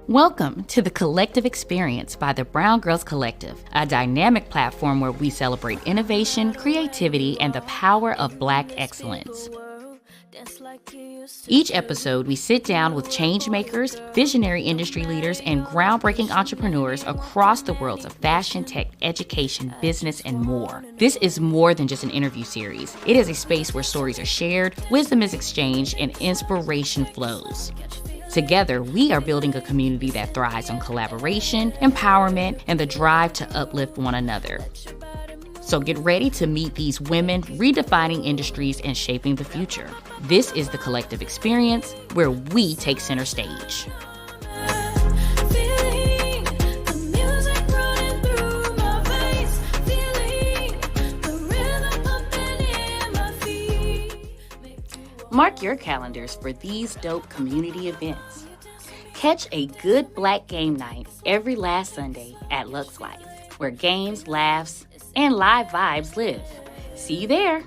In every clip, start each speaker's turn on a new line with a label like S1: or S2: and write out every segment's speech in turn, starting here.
S1: Welcome to the Collective Experience by the Brwngrlz Collective, a dynamic platform where we celebrate innovation, creativity, and the power of Black excellence. Each episode, we sit down with change makers, visionary industry leaders, and groundbreaking entrepreneurs across the worlds of fashion, tech, education, business, and more. This is more than just an interview series. It is a space where stories are shared, wisdom is exchanged, and inspiration flows. Together, we are building a community that thrives on collaboration, empowerment, and the drive to uplift one another. So get ready to meet these women redefining industries and shaping the future. This is the Collective Experience, where we take center stage. Mark your calendars for these dope community events. Catch a good Black game night every last Sunday at Lux Life, where games, laughs, and live vibes live. See you there.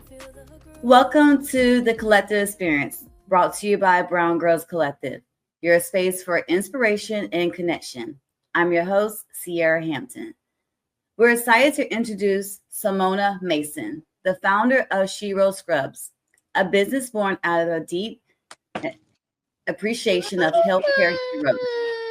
S2: Welcome to the Collective Experience, brought to you by Brwngrlz Collective, your space for inspiration and connection. I'm your host, Sierra Hampton. We're excited to introduce Simona Mason, the founder of Shirro Scrubs, a business born out of a deep appreciation of healthcare heroes,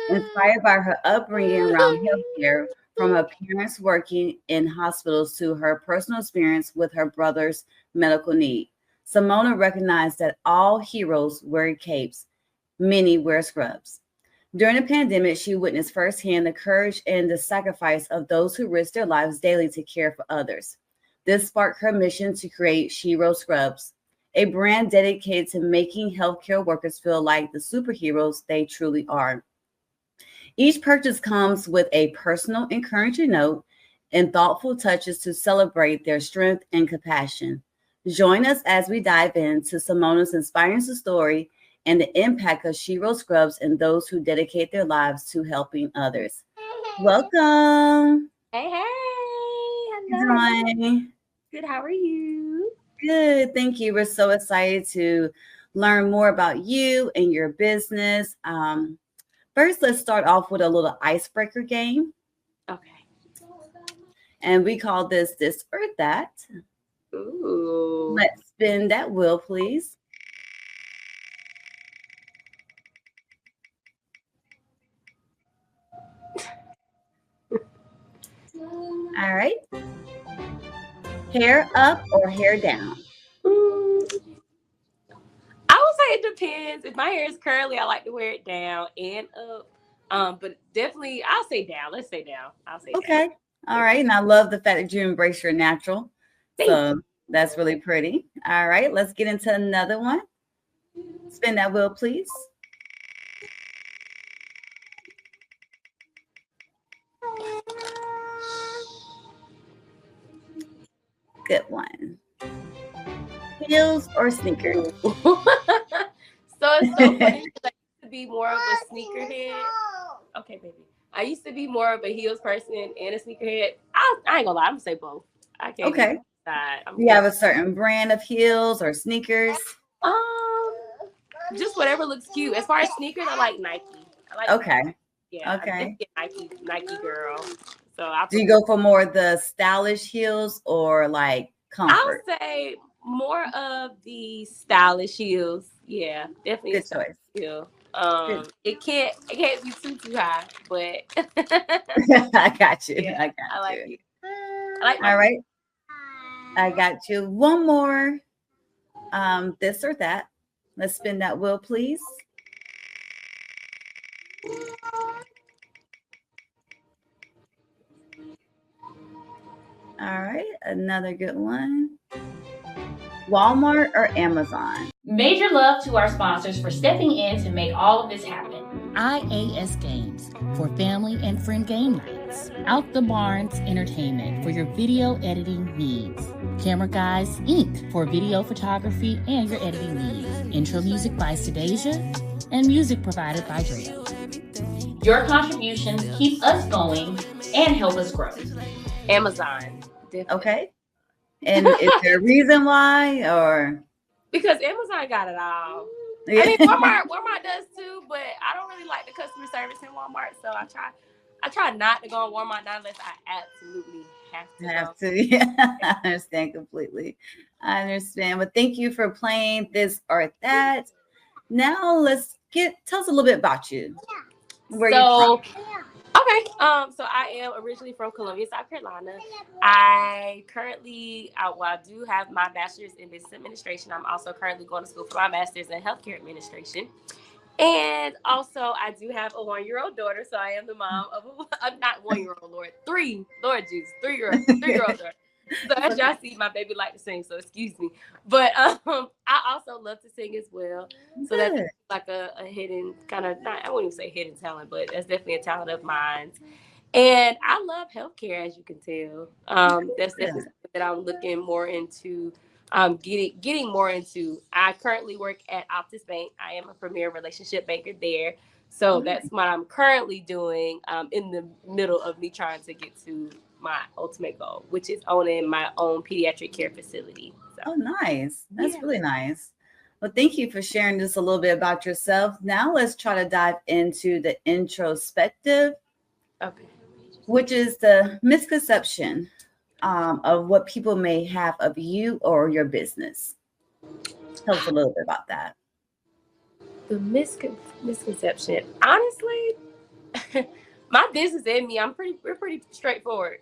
S2: inspired by her upbringing around healthcare, from her parents working in hospitals to her personal experience with her brother's medical need. Simona recognized that all heroes wear capes, many wear scrubs. During the pandemic, she witnessed firsthand the courage and the sacrifice of those who risk their lives daily to care for others. This sparked her mission to create Shirro Scrubs, a brand dedicated to making healthcare workers feel like the superheroes they truly are. Each purchase comes with a personal, encouraging note and thoughtful touches to celebrate their strength and compassion. Join us as we dive into Simona's inspiring story and the impact of Shirro Scrubs and those who dedicate their lives to helping others. Welcome.
S3: Hey.
S2: Hello. How you doing?
S3: Good. How are you?
S2: Good. Thank you. We're so excited to learn more about you and your business. First, let's start off with a little icebreaker game.
S3: Okay.
S2: And we call this or that.
S3: Ooh.
S2: Let's spin that wheel, please. All right. Hair up or hair down?
S3: I would say it depends. If my hair is curly, I like to wear it down and up. But definitely, I'll say down. Let's say down. I'll say
S2: okay.
S3: Down.
S2: All right. And I love the fact that you embrace your natural. So that's really pretty. All right. Let's get into another one. Spin that wheel, please. Good one. Heels or sneakers?
S3: So it's so funny because I used to be more of a sneakerhead. Okay, baby. I used to be more of a heels person and a sneakerhead. I ain't gonna lie, I'm gonna say both. I can't.
S2: Okay. Do you have a certain brand of heels or sneakers?
S3: Just whatever looks cute. As far as sneakers, I like Nike.
S2: Okay.
S3: Nike. Yeah.
S2: Okay.
S3: I'm Nike girl. So
S2: do you go for more of the stylish heels or like comfort?
S3: I'll say more of the stylish heels. Yeah, definitely.
S2: Good choice.
S3: Heel. It can't be too high, but
S2: I got you.
S3: Yeah, I like you.
S2: All right. I got you. One more. This or that. Let's spin that wheel, please. All right, another good one. Walmart or Amazon?
S1: Major love to our sponsors for stepping in to make all of this happen. IAS Games for family and friend game nights. Out the Barns Entertainment for your video editing needs. Camera Guys Inc. for video photography and your editing needs. Intro music by Sedasia and music provided by Drea. Your contributions keep us going and help us grow.
S3: Amazon. Definitely.
S2: Okay. And is there a reason why, or?
S3: Because Amazon got it all. I mean, Walmart does too, but I don't really like the customer service in Walmart, so I try not to go on Walmart not unless I absolutely have to
S2: Have
S3: go.
S2: to. Yeah, I understand completely. I understand. But thank you for playing this or that. Now tell us a little bit about you. Where you from?
S3: Okay. So I am originally from Columbia, South Carolina. I currently, I do have my bachelor's in business administration. I'm also currently going to school for my master's in healthcare administration. And also, I do have a 1-year-old daughter, so I am the mom of not 1-year-old, Lord, 3-year-old daughter. So as y'all see, my baby like to sing, so excuse me. But I also love to sing as well. So that's like a hidden kind of, I wouldn't even say hidden talent, but that's definitely a talent of mine. And I love healthcare, as you can tell. That's definitely something that I'm looking more into. Getting more into. I currently work at Optus Bank. I am a premier relationship banker there. So that's what I'm currently doing in the middle of me trying to get to my ultimate goal, which is owning my own pediatric care facility. So.
S2: Oh, nice. That's really nice. Well, thank you for sharing just a little bit about yourself. Now let's try to dive into the introspective, which is the misconception of what people may have of you or your business. Tell us a little bit about that.
S3: The misconception. Honestly, my business and me, we're pretty straightforward.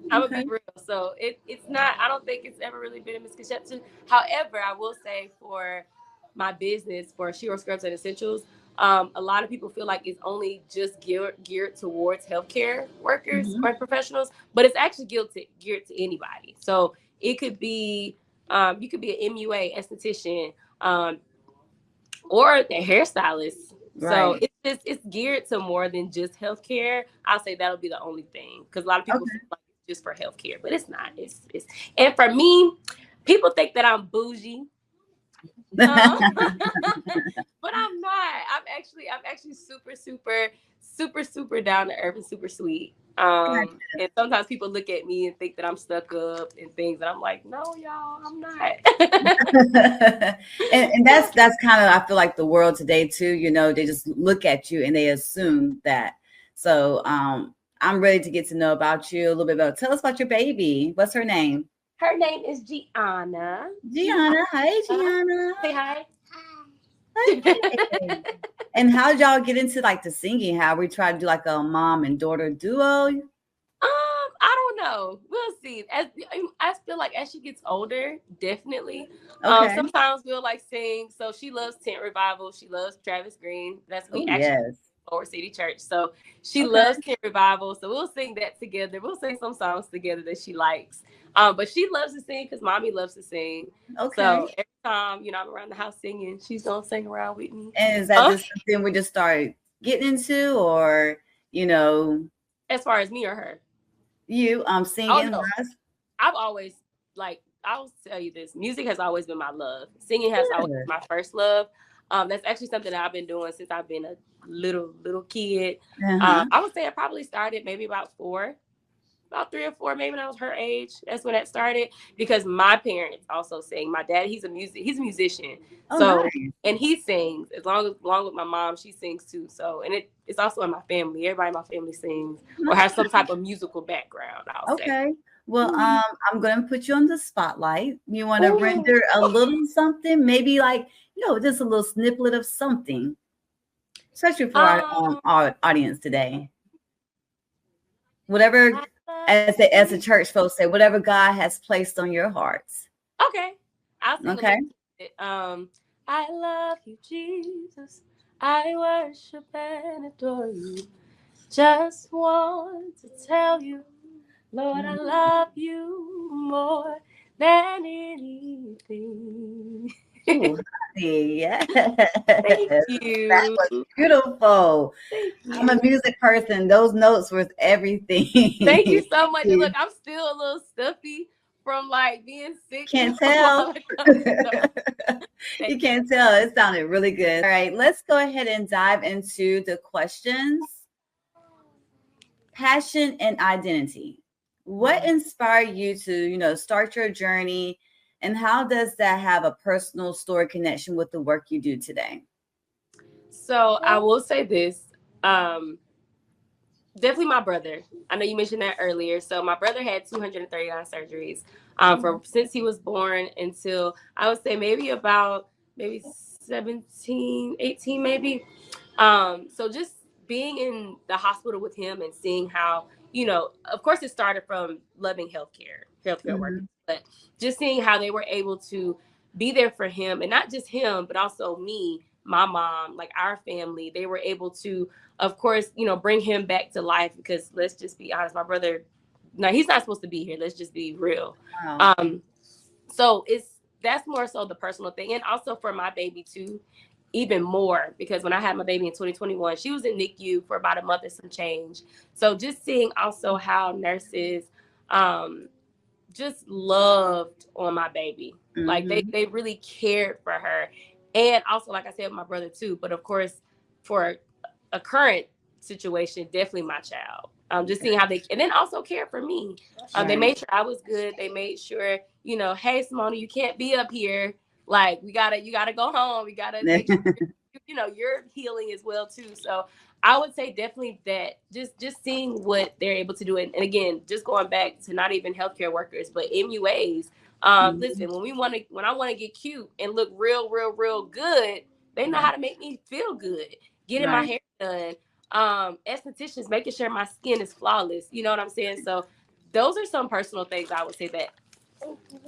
S3: I'm gonna be real. So it's not, I don't think it's ever really been a misconception. However, I will say for my business, for Shirro Scrubs and Essentials, a lot of people feel like it's only just geared towards healthcare workers or professionals, but it's actually geared to anybody. So it could be, you could be an MUA, esthetician, or a hairstylist. Right. So it's geared to more than just healthcare. I'll say that'll be the only thing, because a lot of people feel like it's just for healthcare, but it's not. It's and for me, people think that I'm bougie. But I'm not. I'm actually super down to earth and super sweet. And sometimes people look at me and think that I'm stuck up and things, and I'm like, no, y'all, I'm not.
S2: and that's kind of, I feel like, the world today too. You know, they just look at you and they assume that. So I'm ready to get to know about you a little bit about. Tell us about your baby. What's her name?
S3: Her name is Gianna.
S2: Hi, Gianna.
S3: Say hi.
S2: Hi. And how did y'all get into like the singing? How we try to do like a mom and daughter duo?
S3: I don't know. We'll see. I feel like as she gets older, definitely. Sometimes we'll like sing. So she loves Tent Revival. She loves Travis Green. That's we actually Forward City Church. So she loves Tent Revival. So we'll sing that together. We'll sing some songs together that she likes. But she loves to sing because mommy loves to sing. So every time, I'm around the house singing, she's gonna sing around with me.
S2: And is that just something we just started getting into, or
S3: as far as me or her?
S2: You singing?
S3: No. I've always I'll tell you this. Music has always been my love. Singing has always been my first love. That's actually something that I've been doing since I've been a little kid. I would say I probably started maybe about 3 or 4, maybe when I was her age. That's when that started, because my parents also sing. My dad, he's a musician. Nice. And he sings along with my mom. She sings too. So, and it's also in my family. Everybody in my family sings or has some type of musical background. I'll say.
S2: Well, I'm going to put you on the spotlight. You want to render a little something, maybe like, just a little snippet of something, especially for our audience today. Whatever, as the church folks say, whatever God has placed on your hearts.
S3: Okay. I'll sing I love you, Jesus. I worship and adore you. Just want to tell you, Lord, I love you more than anything.
S2: Ooh, yeah.
S3: Thank you.
S2: That was beautiful. I'm a music person. Those notes were everything.
S3: Thank you so much. And look, I'm still a little stuffy from being sick.
S2: Can't tell. You can't tell. It sounded really good. All right, let's go ahead and dive into the questions. Passion and identity. What inspired you to, start your journey And how does that have a personal story connection with the work you do today?
S3: So I will say this. Definitely my brother. I know you mentioned that earlier. So my brother had 239 surgeries from since he was born until I would say maybe 17, 18 maybe. So just being in the hospital with him and seeing how, of course it started from loving healthcare workers, but just seeing how they were able to be there for him, and not just him, but also me, my mom, like our family. They were able to, of course, bring him back to life, because let's just be honest, my brother, no, he's not supposed to be here. Let's just be real.
S2: Wow.
S3: So that's more so the personal thing. And also for my baby too, even more, because when I had my baby in 2021, she was in NICU for about a month and some change. So just seeing also how nurses just loved on my baby. Like they really cared for her. And also, like I said, my brother too. But of course, for a current situation, definitely my child. Just seeing how and then also care for me. They made sure I was good. They made sure, hey, Simona, you can't be up here. Like you gotta go home. We gotta make sure, you're healing as well too. So I would say definitely that just seeing what they're able to do. And again, just going back to not even healthcare workers, but MUAs. Listen, when I want to get cute and look real good, they know how to make me feel good. Getting my hair done. Estheticians, making sure my skin is flawless. You know what I'm saying? So those are some personal things I would say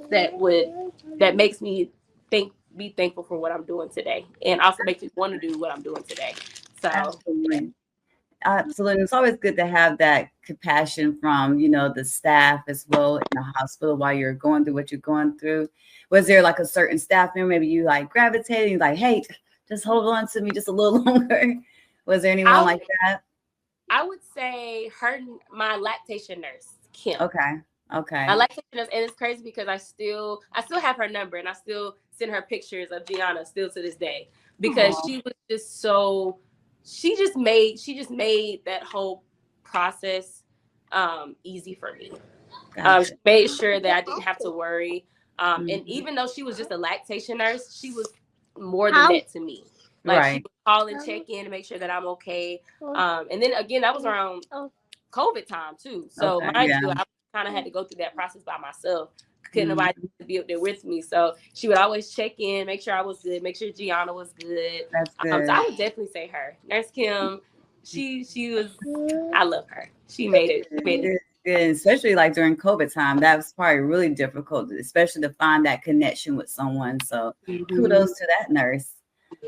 S3: that makes me be thankful for what I'm doing today, and also makes me want to do what I'm doing today. So
S2: absolutely. It's always good to have that compassion from, the staff as well in the hospital while you're going through what you're going through. Was there like a certain staff member maybe you like gravitating, like, hey, just hold on to me just a little longer? Was there anyone like that?
S3: I would say my lactation nurse, Kim.
S2: Okay. My
S3: lactation nurse, and it's crazy because I still have her number, and I still send her pictures of Gianna still to this day, because she was just so. She just made that whole process easy for me. She made sure that I didn't have to worry. And even though she was just a lactation nurse, she was more than that to me. Like she would call and check in to make sure that I'm okay. And then again, that was around COVID time too. So mind you, I kind of had to go through that process by myself. Couldn't nobody be up there with me. So she would always check in, make sure I was good, make sure Gianna was good.
S2: That's good.
S3: So I would definitely say her. Nurse Kim, she was, I love her. She made it.
S2: Good. Especially like during COVID time, that was probably really difficult, especially to find that connection with someone. So kudos to that nurse.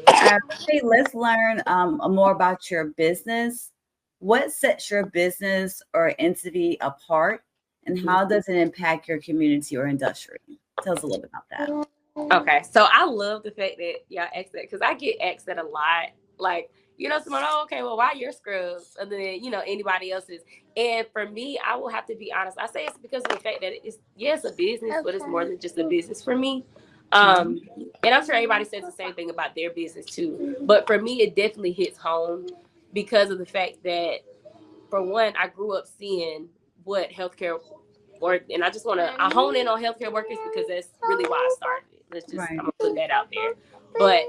S2: Okay, let's learn more about your business. What sets your business or entity apart, and how does it impact your community or industry? Tell us a little bit about that.
S3: Okay, so I love the fact that y'all asked that, because I get asked that a lot. Like, Simona, okay, well, why your scrubs other than, anybody else's? And for me, I will have to be honest. I say it's because of the fact that it's a business, but it's more than just a business for me. And I'm sure everybody says the same thing about their business too. But for me, it definitely hits home because of the fact that, for one, I grew up seeing what healthcare work, and I just want to hone in on healthcare workers because that's really why I started it. I'm gonna put that out there. But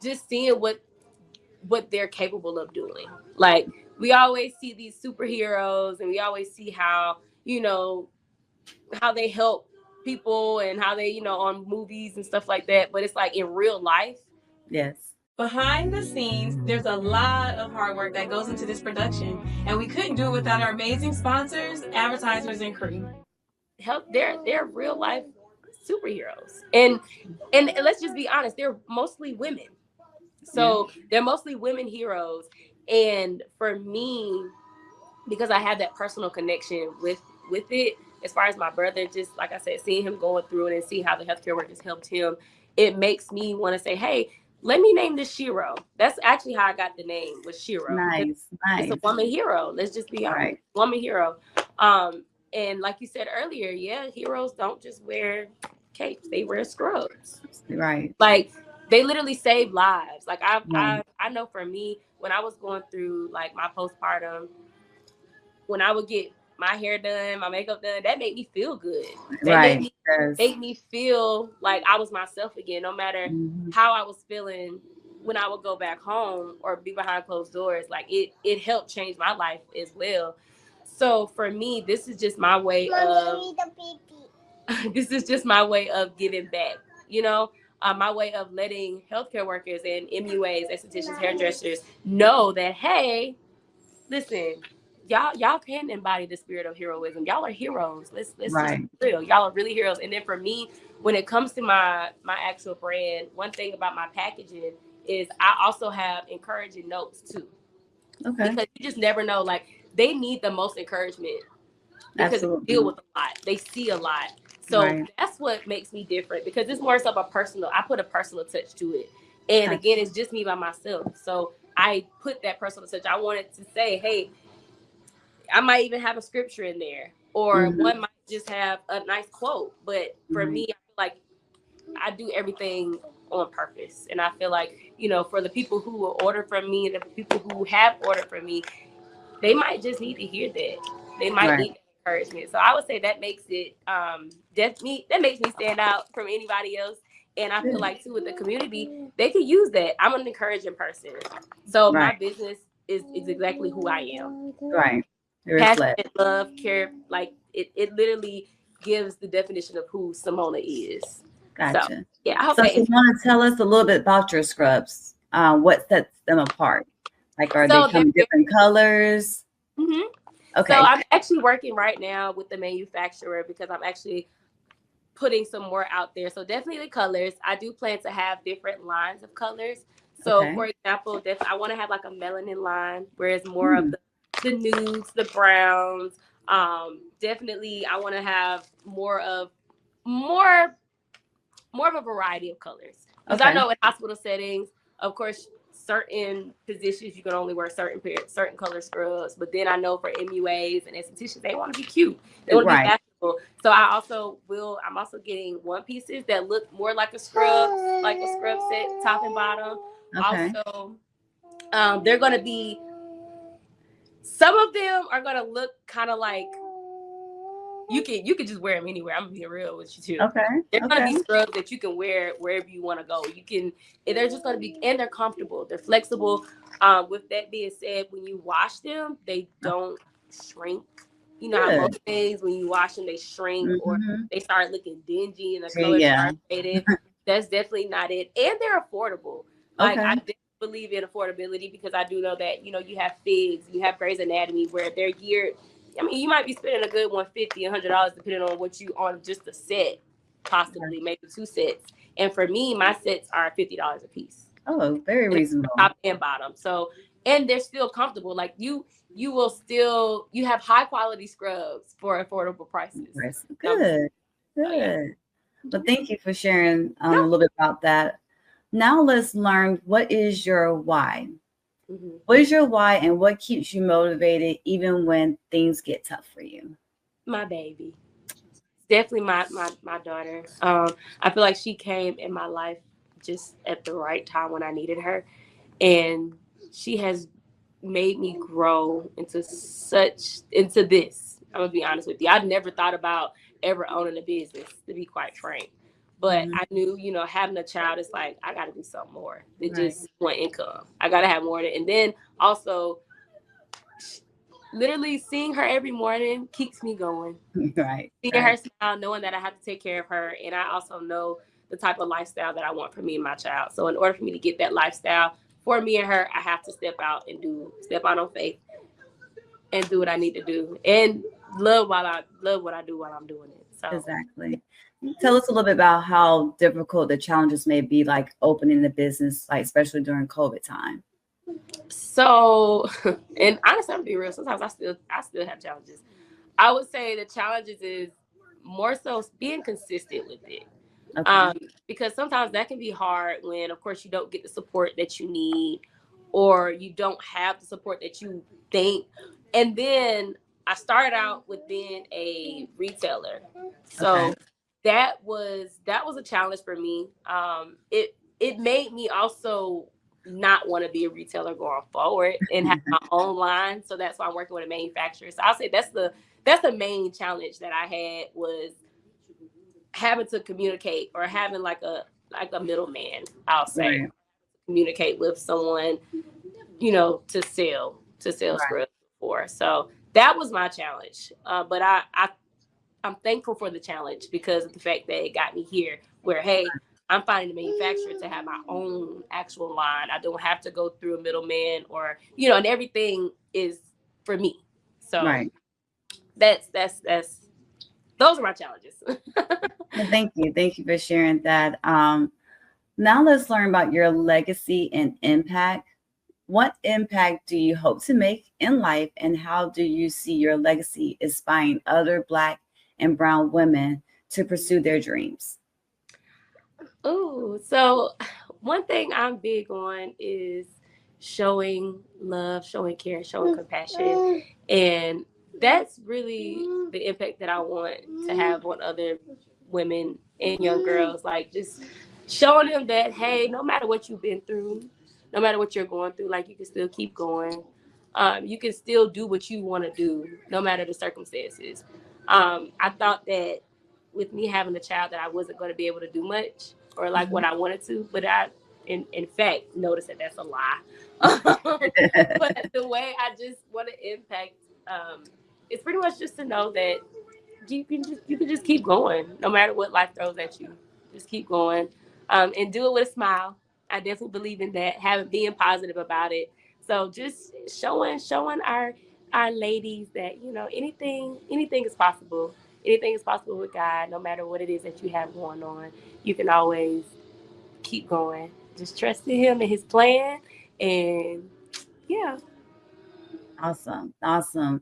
S3: just seeing what they're capable of doing. Like, we always see these superheroes, and we always see how how they help people and how they on movies and stuff like that. But it's like in real life.
S2: Yes.
S4: Behind the scenes, there's a lot of hard work that goes into this production, and we couldn't do it without our amazing sponsors, advertisers, and crew.
S3: They're real life superheroes, and let's just be honest, they're mostly women. So they're mostly women heroes, and for me, because I have that personal connection with it, as far as my brother, just like I said, seeing him going through it and see how the healthcare workers helped him, it makes me want to say, hey, let me name this Shirro. That's actually how I got the name, was Shirro.
S2: Nice.
S3: It's a woman hero. Let's just be honest. Woman hero. And like you said earlier, heroes don't just wear capes. They wear scrubs.
S2: Right.
S3: Like, they literally save lives. Like, I know for me, when I was going through like my postpartum, when I would get my hair done, my makeup done, that made me feel good.
S2: Right.
S3: Made me feel like I was myself again, no matter how I was feeling when I would go back home or be behind closed doors. Like it helped change my life as well. So for me, this is just my way of this is just my way of giving back, you know, my way of letting healthcare workers and MUAs, estheticians, hairdressers know that, hey, listen, y'all can embody the spirit of heroism. Y'all are heroes. Let's just be real. Y'all are really heroes. And then for me, when it comes to my actual brand, one thing about my packaging is I also have encouraging notes too. Okay. Because you just never know. Like, they need the most encouragement because they deal with a lot. They see a lot. So that's what makes me different, because it's more so a personal. I put a personal touch to it. And again, it's just me by myself. So I put that personal touch. I wanted to say, hey, I might even have a scripture in there, or one might just have a nice quote. But for me, I feel like I do everything on purpose. And I feel like, you know, for the people who will order from me, the people who have ordered from me, they might just need to hear that. They might need that encouragement. So I would say that makes it that makes me stand out from anybody else. And I feel like too, with the community, they could use that. I'm an encouraging person. So my business is exactly who I am.
S2: Right.
S3: Passion, love, care, like it literally gives the definition of who Simona is.
S2: Gotcha.
S3: So, yeah, I hope
S2: so you want to tell us a little bit about your scrubs. What sets them apart? Like, are they come in different colors? Okay.
S3: So I'm actually working right now with the manufacturer, because I'm actually putting some more out there. So definitely the colors. I do plan to have different lines of colors. So for example, I want to have like a melanin line, where it's more of the nudes, the browns. Definitely I want to have more of a variety of colors. Because I know in hospital settings, of course, certain positions you can only wear certain color scrubs. But then I know for MUAs and estheticians, they want to be cute. They want to be fashionable. So I'm also getting one pieces that look more like a scrub set, top and bottom. Also, they're going to be, some of them are going to look kind of like, you can just wear them anywhere. I'm gonna be real with you too. They're gonna be scrubs that you can wear wherever you want to go. They're just gonna be, and they're comfortable. They're flexible. With that being said, when you wash them, they don't shrink. You know, how most days when you wash them, they shrink or they start looking dingy and the colors are faded. That's definitely not it. And they're affordable. Like I believe in affordability, because I do know that, you know, you have Figs, you have Grey's Anatomy, where they're geared. I mean, you might be spending a good $150, $100 depending on what you on just a set, possibly maybe 2 sets. And for me, my sets are $50 a piece.
S2: Oh, very reasonable.
S3: Top and bottom. So, and they're still comfortable. Like you have high quality scrubs for affordable prices.
S2: Good. Well, thank you for sharing a little bit about that. Now let's learn, what is your why? What is your why, and what keeps you motivated even when things get tough for you?
S3: My baby. Definitely my daughter. I feel like she came in my life just at the right time when I needed her. And she has made me grow into this. I'm going to be honest with you. I've never thought about ever owning a business, to be quite frank. But I knew, you know, having a child is like, I got to do something more than just one income. I got to have more. And then also, literally seeing her every morning keeps me going. Seeing her smile, knowing that I have to take care of her. And I also know the type of lifestyle that I want for me and my child. So in order for me to get that lifestyle for me and her, I have to step out on faith and do what I need to do. And love what I do while I'm doing it. So.
S2: Exactly. Tell us a little bit about how difficult the challenges may be, like opening the business, like especially during COVID time.
S3: So, and honestly, I'm gonna be real. Sometimes I still have challenges. I would say the challenges is more so being consistent with it. Because sometimes that can be hard when, of course, you don't get the support that you need, or you don't have the support that you think. And then I started out with being a retailer. So that was a challenge for me. It made me also not want to be a retailer going forward and have my own line. So that's why I'm working with a manufacturer. So I'll say that's the main challenge that I had, was having to communicate, or having like a middleman, I'll say,
S2: Right.
S3: communicate with someone, you know, to sell scrubs before. So that was my challenge. But I'm thankful for the challenge because of the fact that it got me here, where, hey, I'm finding a manufacturer to have my own actual line. I don't have to go through a middleman, or, you know, and everything is for me. So
S2: Right.
S3: that's those are my challenges.
S2: Well, thank you. Thank you for sharing that. Now let's learn about your legacy and impact. What impact do you hope to make in life, and how do you see your legacy inspiring other Black and brown women to pursue their dreams?
S3: Ooh, so one thing I'm big on is showing love, showing care, showing compassion. And that's really the impact that I want to have on other women and young girls. Like, just showing them that, hey, no matter what you've been through, no matter what you're going through, like, you can still keep going. You can still do what you want to do, no matter the circumstances. I thought that with me having a child, that I wasn't going to be able to do much, or like what I wanted to, but I, in fact, noticed that that's a lie. But the way I just want to impact, it's pretty much just to know that you can just keep going, no matter what life throws at you. Just keep going, and do it with a smile. I definitely believe in that, being positive about it. So just showing our ladies that, you know, anything is possible. Anything is possible with God. No matter what it is that you have going on, you can always keep going. Just trust in Him and His plan, and yeah.
S2: Awesome. Awesome.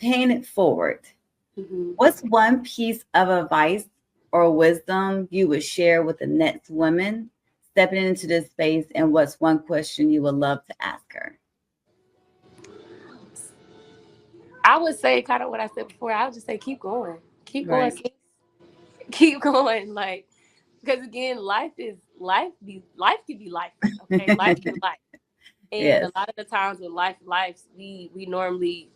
S2: Paying it forward.
S3: Mm-hmm.
S2: What's one piece of advice or wisdom you would share with the next woman stepping into this space, and what's one question you would love to ask her?
S3: I would say kind of what I said before. I would just say keep going. Keep going.
S2: Right.
S3: Keep going. Like, because again, life can be life. Okay, life can be life. And
S2: Yes.
S3: a lot of the times when lives, we normally,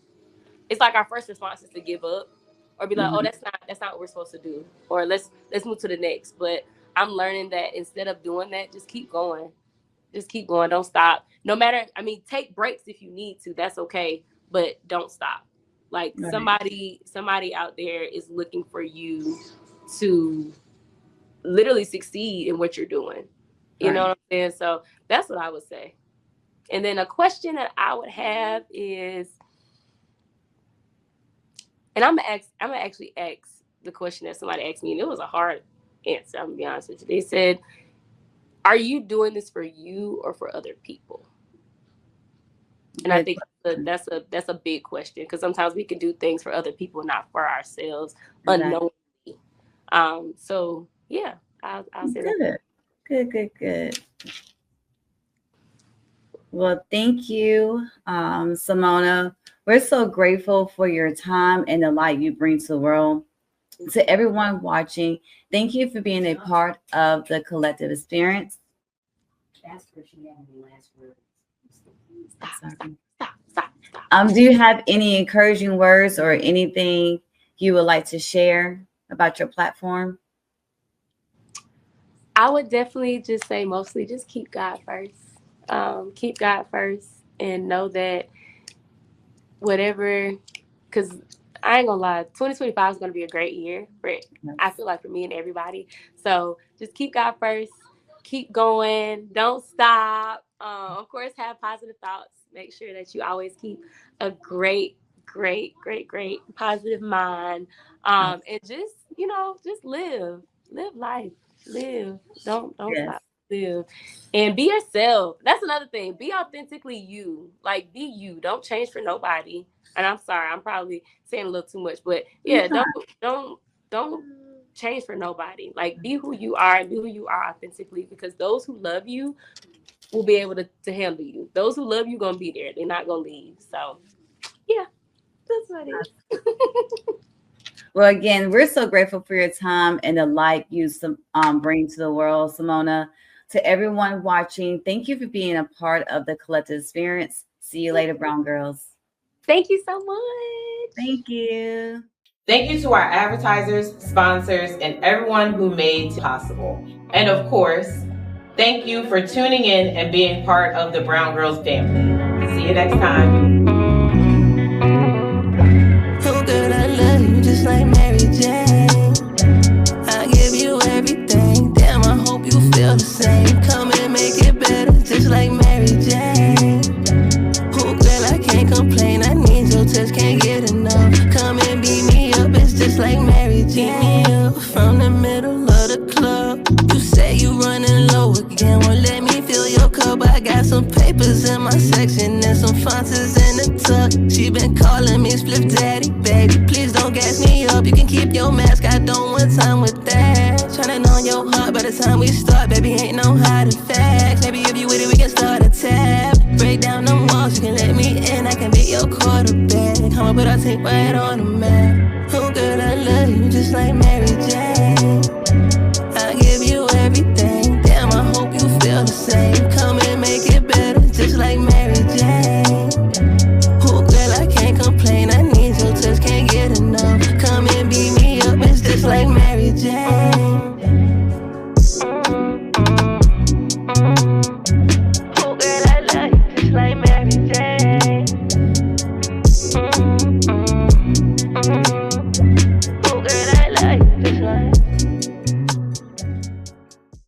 S3: it's like our first response is to give up, or be like,
S2: Mhm.
S3: oh, that's not what we're supposed to do, or let's move to the next. But I'm learning that instead of doing that, just keep going. Just keep going. Don't stop. No matter, I mean, take breaks if you need to. That's okay, but don't stop. Like,
S2: Right.
S3: somebody out there is looking for you to literally succeed in what you're doing. You know
S2: Right.
S3: what I'm saying? So that's what I would say. And then a question that I would have is, and I'm gonna actually ask the question that somebody asked me, and it was a hard answer. I'm gonna be honest with you. They said, "Are you doing this for you or for other people?" And I
S2: Good
S3: think
S2: question.
S3: that's a big question, because sometimes we can do things for other people, not for ourselves,
S2: Exactly.
S3: unknowingly. So yeah, I'll say that.
S2: Good. Well, thank you, Simona. We're so grateful for your time and the light you bring to the world. To everyone watching, thank you for being a part of the collective experience.
S3: Ask her if she had any last words.
S2: Stop. Do you have any encouraging words or anything you would like to share about your platform?
S3: I would definitely just say, mostly just keep God first. Keep God first, and know that whatever, because I ain't gonna lie, 2025 is gonna be a great year I feel like, for me and everybody. So just keep God first, keep going, don't stop. Of course, have positive thoughts. Make sure that you always keep a great positive mind. And just, just live life, live. Don't
S2: Yes.
S3: stop. Live and be yourself. That's another thing. Be authentically you. Like, be you. Don't change for nobody. And I'm sorry, I'm probably saying a little too much, but yeah, don't change for nobody. Like, be who you are, and be who you are authentically, because those who love you will be able to handle you. Those who love you gonna be there. They're not gonna leave. So yeah, that's what it is.
S2: Well, again, we're so grateful for your time and the light you bring to the world, Simona. To everyone watching, thank you for being a part of the collective experience. See you later, Brown Girls.
S3: Thank you so much.
S2: Thank you.
S5: Thank you to our advertisers, sponsors, and everyone who made it possible. And of course, thank you for tuning in and being part of the Brwngrlz family. See you next time.
S6: Oh girl, I love you just like Mary Jane. I give you everything. Damn, I hope you feel the same. Come and make it better just like Mary Jane. Oh girl, I can't complain. I need your touch, can't get enough. Come and beat me up, it's just like Mary Jane. From the middle of the club, you say you running low again. Won't let me fill your cup. I got some papers in my section and some sponsors in the tuck. She been calling me Spliff Daddy, baby. Please don't gas me up. You can keep your mask. I don't want time with that. Tryna know your heart by the time we start, baby. Ain't no hiding facts. Maybe if you with it, we can start a tab. Break down them walls, you can let me in. I can be your quarterback. Come on, put our team right on the map. Oh girl, I love you just like Mary Jane.